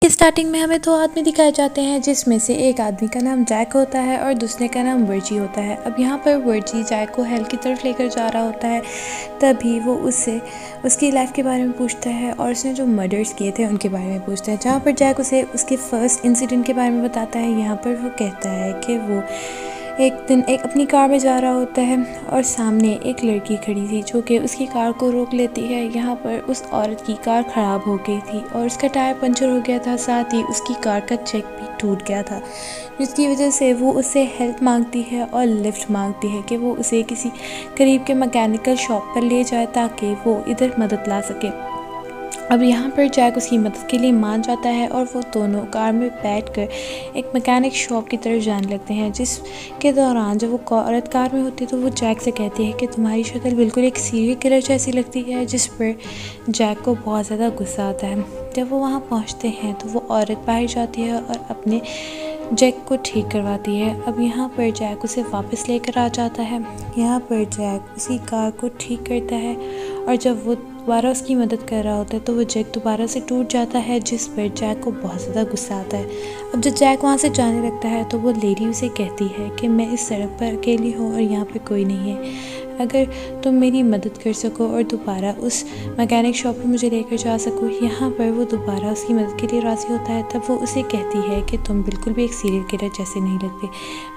Starting में हमें दो आदमी दिखाए जाते हैं जिसमें से एक आदमी का नाम जैक होता है और दूसरे का नाम वर्जी होता है। अब यहाँ पर वर्जी जैक को हेल की तरफ लेकर जा रहा होता है, तभी वो उससे उसकी लाइफ के बारे में पूछता है और उसने जो मर्डर्स किए थे उनके बारे में पूछता है। जहाँ पर जैक उसे उसके फर्स्ट इंसिडेंट के बारे में बताता है, यहाँ पर वो कहता है कि वो एक दिन अपनी कार में जा रहा होता है और सामने एक लड़की खड़ी थी जो कि उसकी कार को रोक लेती है। यहाँ पर उस औरत की कार ख़राब हो गई थी और उसका टायर पंचर हो गया था, साथ ही उसकी कार का चेक भी टूट गया था, जिसकी वजह से वो उससे हेल्प मांगती है और लिफ्ट मांगती है कि वो उसे किसी करीब के मैकेनिकल शॉप पर ले जाए ताकि वो इधर मदद ला सके। अब यहाँ पर जैक उसकी मदद के लिए मान जाता है और वो दोनों कार में बैठकर एक मैकेनिक शॉप की तरफ जाने लगते हैं। जिसके दौरान जब वो औरत कार में होती है तो वो जैक से कहती है कि तुम्हारी शक्ल बिल्कुल एक सीरियल किलर जैसी लगती है, जिस पर जैक को बहुत ज़्यादा गुस्सा आता है। जब वो वहाँ पहुँचते हैं तो वो औरत बाहर जाती है और अपने जैक को ठीक करवाती है। अब यहाँ पर जैक उसे वापस लेकर आ जाता है। यहाँ पर जैक उसी कार को ठीक करता है और जब वो दोबारा उसकी मदद कर रहा होता है तो वो जैक दोबारा से टूट जाता है, जिस पर जैक को बहुत ज़्यादा गुस्सा आता है। अब जब जैक वहाँ से जाने लगता है तो वो लेडी उसे कहती है कि मैं इस सड़क पर अकेली हूँ और यहाँ पे कोई नहीं है, अगर तुम मेरी मदद कर सको और दोबारा उस मैकेनिक शॉप पर मुझे लेकर जा सको। यहाँ पर वो दोबारा उसकी मदद के लिए राज़ी होता है। तब वो उसे कहती है कि तुम बिल्कुल भी एक सीरियल किलर जैसे नहीं लगते,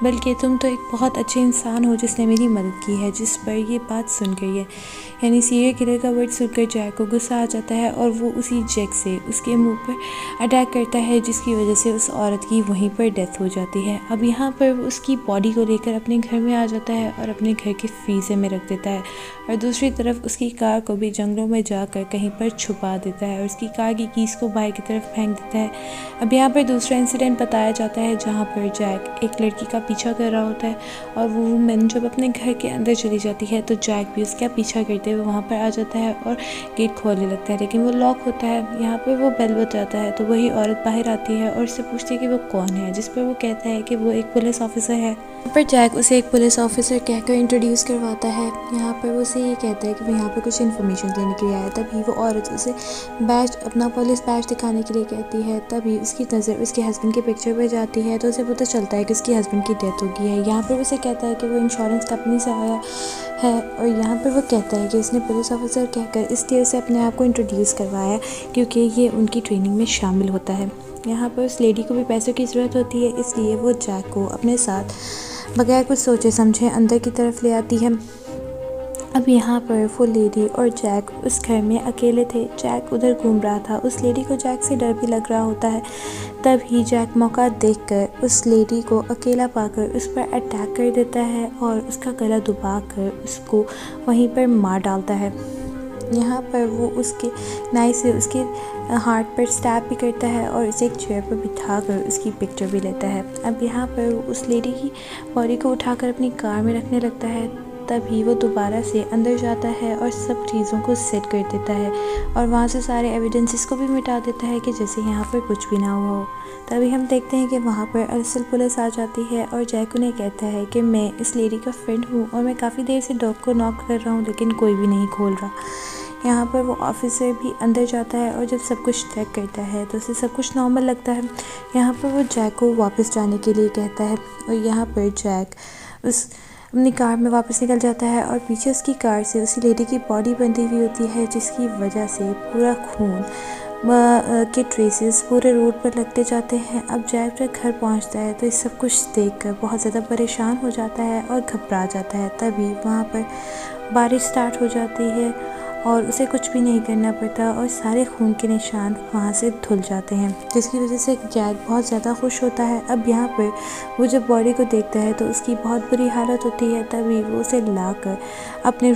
बल्कि तुम तो एक बहुत अच्छे इंसान हो जिसने मेरी मदद की है। जिस पर ये बात सुन गई है, यानी सीरियल किलर का वर्ड सुनकर जैक को गुस्सा आ जाता है और वो उसी जैक से उसके मुंह पर अटैक करता है, जिसकी वजह से उस औरत की वहीं पर डेथ हो जाती है। अब यहाँ पर वो उसकी बॉडी को लेकर अपने घर में आ जाता है और अपने घर के फ्रीजर में रख देता है और दूसरी तरफ उसकी कार को भी जंगलों में जाकर कहीं पर छुपा देता है और उसकी कार की कीज को बाहर की तरफ फेंक देता है। अब यहाँ पर दूसरा इंसिडेंट बताया जाता है जहाँ पर जैक एक लड़की का पीछा कर रहा होता है और वो वूमेन जब अपने घर के अंदर चली जाती है तो जैक भी उसका पीछा करते हुए वहाँ पर आ जाता है और गेट खोलने लगता है, लेकिन वो लॉक होता है। यहाँ पर वो बेल बजाता है तो वही औरत बाहर आती है और उससे पूछती है कि वो कौन है, जिस पर वो कहता है कि वो एक पुलिस ऑफिसर है। पर जैक उसे एक पुलिस ऑफिसर कहकर इंट्रोड्यूस करवाता है। यहाँ पर वो उसे ये कहता है कि वो यहाँ पर कुछ इन्फॉर्मेशन लेने के लिए आया। तभी वो औरत उसे बैच अपना पुलिस बैच दिखाने के लिए कहती है। तभी उसकी नज़र उसके हस्बैंड की पिक्चर पर जाती है तो उसे पता चलता है कि उसके हस्बैंड की डेथ हो गई है। यहाँ पर उसे कहता है कि वो इंश्योरेंस कंपनी से आया है और यहाँ पर वो कहता है कि उसने पुलिस ऑफिसर कहकर इसलिए उसे अपने आप को इंट्रोड्यूस करवाया क्योंकि ये उनकी ट्रेनिंग में शामिल होता है। यहाँ पर उस लेडी को भी पैसों की ज़रूरत होती है, इसलिए वो जैक को अपने साथ बगैर कुछ सोचे समझे अंदर की तरफ ले आती है। अब यहाँ पर वो लेडी और जैक उस घर में अकेले थे। जैक उधर घूम रहा था। उस लेडी को जैक से डर भी लग रहा होता है। तभी जैक मौका देखकर उस लेडी को अकेला पाकर उस पर अटैक कर देता है और उसका गला दबाकर उसको वहीं पर मार डालता है। यहाँ पर वो उसके नाइफ से उसके हार्ट पर स्टैब भी करता है और उसे एक चेयर पर बिठाकर उसकी पिक्चर भी लेता है। अब यहाँ पर वो उस लेडी की बॉडी को उठाकर अपनी कार में रखने लगता है। तभी वो दोबारा से अंदर जाता है और सब चीज़ों को सेट कर देता है और वहाँ से सारे एविडेंसेस को भी मिटा देता है कि जैसे यहाँ पर कुछ भी ना हुआ हो। तभी हम देखते हैं कि वहाँ पर असल पुलिस आ जाती है और जैक उन्हें कहता है कि मैं इस लेडी का फ्रेंड हूँ और मैं काफ़ी देर से डॉग को नॉक कर रहा हूँ लेकिन कोई भी नहीं खोल रहा। यहाँ पर वो ऑफिसर भी अंदर जाता है और जब सब कुछ चेक करता है तो उसे सब कुछ नॉर्मल लगता है। यहाँ पर वो जैक को वापस जाने के लिए कहता है और यहाँ पर जैक अपनी कार में वापस निकल जाता है और पीछे उसकी कार से उसी लेडी की बॉडी बंधी हुई होती है, जिसकी वजह से पूरा खून के ट्रेसेस पूरे रोड पर लगते जाते हैं। अब जैक जब घर पहुंचता है तो इस सब कुछ देखकर बहुत ज़्यादा परेशान हो जाता है और घबरा जाता है। तभी वहाँ पर बारिश स्टार्ट हो जाती है और उसे कुछ भी नहीं करना पड़ता और सारे खून के निशान वहाँ से धुल जाते हैं, जिसकी वजह से जैक बहुत ज़्यादा खुश होता है। अब यहाँ पर वो जब बॉडी को देखता है तो उसकी बहुत बुरी हालत होती है। तभी वो उसे लाकर अपने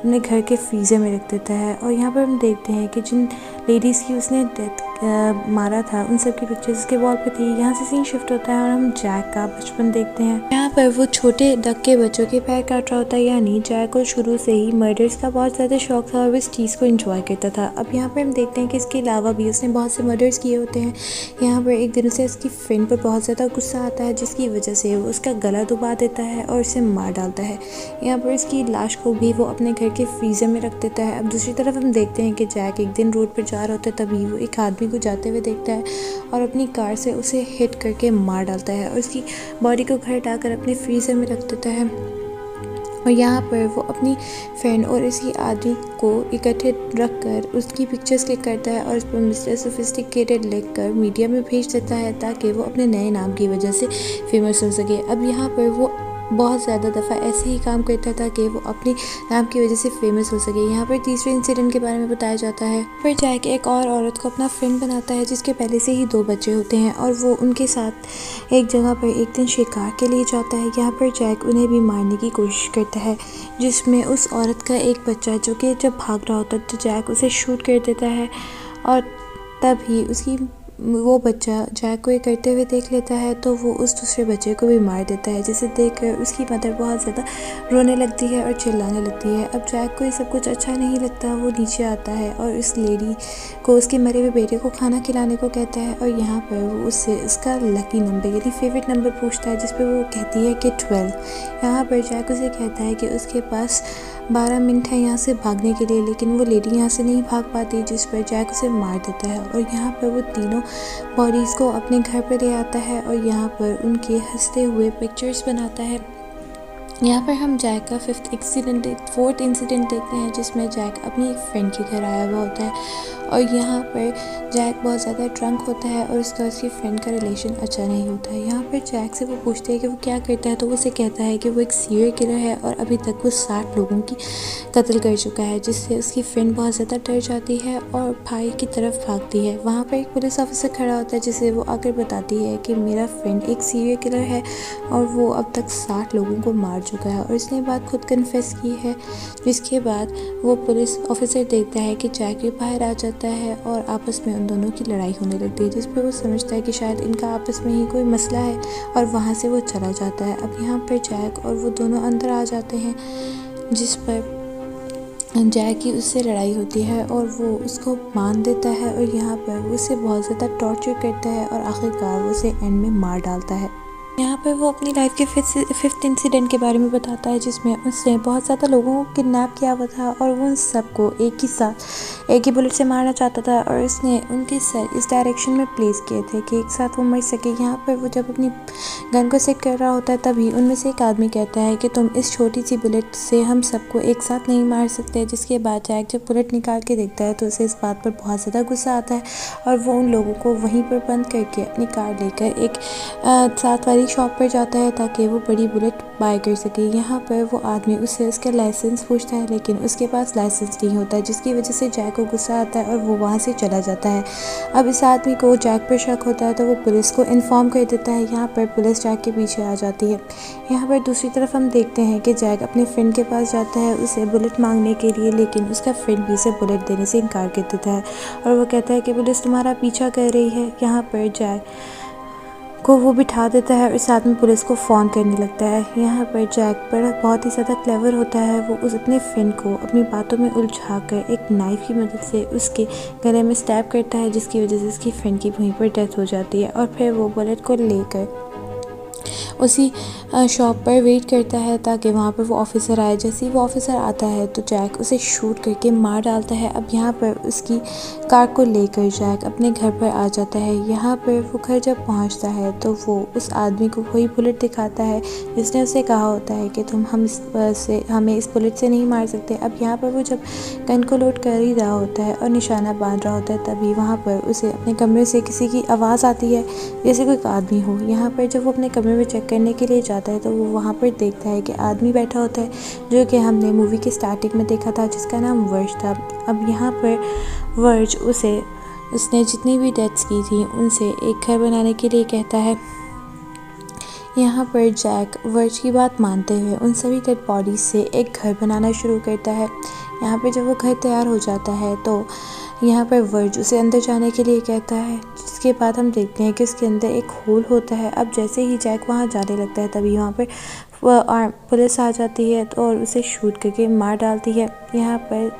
घर के फ्रीज़र में रख देता है और यहाँ पर हम देखते हैं कि जिन लेडीज़ की उसने डेथ मारा था उन सब की पिक्चर्स उसके वॉल पे थी। यहाँ से सीन शिफ्ट होता है और हम जैक का बचपन देखते हैं। यहाँ पर वो छोटे डक के बच्चों के पैर काट रहा होता है, यानी जैक को शुरू से ही मर्डर्स का बहुत ज़्यादा शौक था और वो इस चीज़ को एंजॉय करता था। अब यहाँ पर हम देखते हैं कि इसके अलावा भी उसने बहुत से मर्डर्स किए होते हैं। यहाँ पर एक दिन से उसकी फ्रेंड पर बहुत ज़्यादा गुस्सा आता है, जिसकी वजह से वो उसका गला दबा देता है और उसे मार डालता है। यहाँ पर इसकी लाश को भी वो अपने घर के फ्रीज़र में रख देता है। अब दूसरी तरफ हम देखते हैं कि जैक एक दिन रोड पर जा रहा होता है तभी वो एक आदमी को जाते हुए देखता है और अपनी कार से उसे हिट करके मार डालता है और उसकी बॉडी को घर हटाकर अपने फ्रीज़र में रख देता है। और यहाँ पर वो अपनी फ्रेंड और इसी आदमी को इकट्ठे रख कर उसकी पिक्चर्स क्लिक करता है और उस पर मिस्टर सोफिस्टिकेटेड लिख कर मीडिया में भेज देता है ताकि वो अपने नए नाम की वजह से फेमस हो सके। अब यहाँ पर वो बहुत ज़्यादा दफ़ा ऐसे ही काम करता था कि वो अपने नाम की वजह से फेमस हो सके। यहाँ पर तीसरे इंसिडेंट के बारे में बताया जाता है। फिर जैक एक और औरत को अपना फ्रेंड बनाता है जिसके पहले से ही 2 बच्चे होते हैं और वो उनके साथ एक जगह पर एक दिन शिकार के लिए जाता है। यहाँ पर जैक उन्हें भी मारने की कोशिश करता है जिसमें उस औरत का एक बच्चा जो कि जब भाग रहा होता है तो जैक उसे शूट कर देता है और तभी वो बच्चा जैक को ये करते हुए देख लेता है तो वो उस दूसरे बच्चे को भी मार देता है, जिसे देखकर उसकी मदर बहुत ज़्यादा रोने लगती है और चिल्लाने लगती है। अब जैक को ये सब कुछ अच्छा नहीं लगता, वो नीचे आता है और उस लेडी को उसके मरे हुए बेटे को खाना खिलाने को कहता है और यहाँ पर वो उससे उसका लकी नंबर यानी फेवरेट नंबर पूछता है जिस पर वो कहती है कि 12। यहाँ पर जैक उसे कहता है कि उसके पास 12 मिनट है यहाँ से भागने के लिए, लेकिन वो लेडी यहाँ से नहीं भाग पाती जिस पर जैक उसे मार देता है और यहाँ पर वो तीनों बॉडीज़ को अपने घर पर ले आता है और यहाँ पर उनके हंसते हुए पिक्चर्स बनाता है। यहाँ पर हम जैक का फोर्थ इंसिडेंट देखते हैं जिसमें जैक अपनी एक फ्रेंड के घर आया हुआ होता है और यहाँ पर जैक बहुत ज़्यादा ड्रंक होता है और उसकी फ्रेंड का रिलेशन अच्छा नहीं होता है। यहाँ पर जैक से वो पूछते हैं कि वो क्या करता है तो वो उसे कहता है कि वो एक सीरियल किलर है और अभी तक वो 60 लोगों की कत्ल कर चुका है, जिससे उसकी फ्रेंड बहुत ज़्यादा डर जाती है और भाई की तरफ भागती है। वहाँ पर एक पुलिस ऑफिसर खड़ा होता है जिसे वो आकर बताती है कि मेरा फ्रेंड एक सीरियल किलर है और वो अब तक 60 लोगों को मार चुका है और इसने बात खुद कन्फेस की है। जिसके बाद वो पुलिस ऑफिसर देखता है कि जैक भी बाहर आ जाता है और आपस में उन दोनों की लड़ाई होने लगती है, जिस पर वो समझता है कि शायद इनका आपस में ही कोई मसला है और वहाँ से वो चला जाता है। अब यहाँ पर जैक और वो दोनों अंदर आ जाते हैं जिस पर जैक की उससे लड़ाई होती है और वो उसको मान देता है और यहाँ पर वो उसे बहुत ज़्यादा टॉर्चर करता है और आखिरकार वो उसे एंड में मार डालता है। यहाँ पर वो अपनी लाइफ के फिफ्थ इंसिडेंट के बारे में बताता है जिसमें उसने बहुत ज़्यादा लोगों को किडनैप किया हुआ था और वो उन सबको एक ही साथ एक ही बुलेट से मारना चाहता था और उसने उनके सर इस डायरेक्शन में प्लेस किए थे कि एक साथ वो मर सके। यहाँ पर वो जब अपनी गन को सेट कर रहा होता है तभी उनमें से एक आदमी कहता है कि तुम इस छोटी सी बुलेट से हम सबको एक साथ नहीं मार सकते। जिसके बाद जैक जब बुलेट निकाल के देखता है तो उसे इस बात पर बहुत ज़्यादा गुस्सा आता है और वो उन लोगों को वहीं पर बंद करके अपनी कार लेकर एक साथ वाली शॉप पर जाता है ताकि वो बड़ी बुलेट बाय कर सके। यहाँ पर वो आदमी उससे उसका लाइसेंस पूछता है लेकिन उसके पास लाइसेंस नहीं होता है, जिसकी वजह से जैक को गुस्सा आता है और वो वहाँ से चला जाता है। अब इस आदमी को जैक पर शक होता है तो वो पुलिस को इन्फॉर्म कर देता है। यहाँ पर पुलिस जैक के पीछे आ जाती है। यहाँ पर दूसरी तरफ हम देखते हैं कि जैक अपने फ्रेंड के पास जाता है उसे बुलेट मांगने के लिए, लेकिन उसका फ्रेंड भी उसे बुलेट देने से इनकार कर देता है और वो कहता है कि पुलिस तुम्हारा पीछा कर रही है। यहाँ पर जैक को वो बिठा देता है और साथ में पुलिस को फ़ोन करने लगता है। यहाँ पर जैक पर बहुत ही ज़्यादा क्लेवर होता है, वो उस अपने फ्रेंड को अपनी बातों में उलझा कर एक नाइफ़ की मदद से उसके गले में स्टैब करता है, जिसकी वजह से उसकी फ्रेंड की वहीं पर डेथ हो जाती है और फिर वो बुलेट को लेकर उसी शॉप पर वेट करता है ताकि वहाँ पर वो ऑफिसर आए। जैसे ही वो ऑफिसर आता है तो जैक उसे शूट करके मार डालता है। अब यहाँ पर उसकी कार को लेकर जैक अपने घर पर आ जाता है। यहाँ पर वो घर जब पहुँचता है तो वो उस आदमी को वही बुलेट दिखाता है जिसने उसे कहा होता है कि तुम हमें इस बुलेट से नहीं मार सकते। अब यहाँ पर वो जब गन को लोड कर ही रहा होता है और निशाना बांध रहा होता है तभी वहाँ पर उसे अपने कमरे से किसी की आवाज़ आती है जैसे कोई आदमी हो। यहाँ पर जब वो अपने कमरे में चेक करने के लिए जाता है तो वो वहाँ पर देखता है कि आदमी बैठा होता है जो कि हमने मूवी के स्टार्टिंग में देखा था, जिसका नाम वर्ज था। अब यहाँ पर वर्ज उसने जितनी भी डेथ्स की थी उनसे एक घर बनाने के लिए कहता है। यहाँ पर जैक वर्ज की बात मानते हुए उन सभी डेड बॉडीज से एक घर बनाना शुरू करता है। यहाँ पर जब वो घर तैयार हो जाता है तो यहाँ पर वर्ज उसे अंदर जाने के लिए कहता है, जिसके बाद हम देखते हैं कि उसके अंदर एक होल होता है। अब जैसे ही जैक वहाँ जाने लगता है तभी वहाँ पर पुलिस आ जाती है और उसे शूट करके मार डालती है। यहाँ पर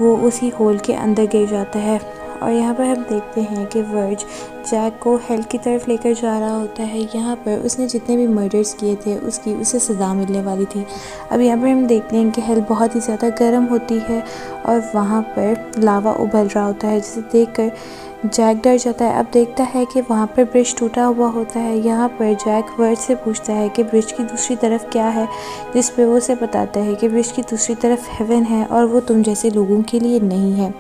वो उसी होल के अंदर गिर जाता है और यहाँ पर हम देखते हैं कि वर्ज जैक को हेल की तरफ लेकर जा रहा होता है। यहाँ पर उसने जितने भी मर्डर्स किए थे उसे सज़ा मिलने वाली थी। अब यहाँ पर हम देखते हैं कि हेल बहुत ही ज़्यादा गर्म होती है और वहाँ पर लावा उबल रहा होता है, जिसे देखकर जैक डर जाता है। अब देखता है कि वहाँ पर ब्रिज टूटा हुआ होता है। यहाँ पर जैक वर्ज से पूछता है कि ब्रिज की दूसरी तरफ क्या है, जिस पे वो उसे बताता है कि ब्रिज की दूसरी तरफ हेवन है और वो तुम जैसे लोगों के लिए नहीं है।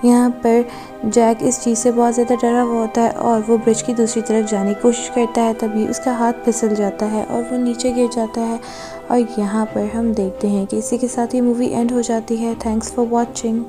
यहाँ पर जैक इस चीज़ से बहुत ज़्यादा डरा हुआ होता है और वो ब्रिज की दूसरी तरफ जाने की कोशिश करता है। तभी उसका हाथ फिसल जाता है और वो नीचे गिर जाता है। और यहाँ पर हम देखते हैं कि इसी के साथ ही मूवी एंड हो जाती है। Thanks for watching.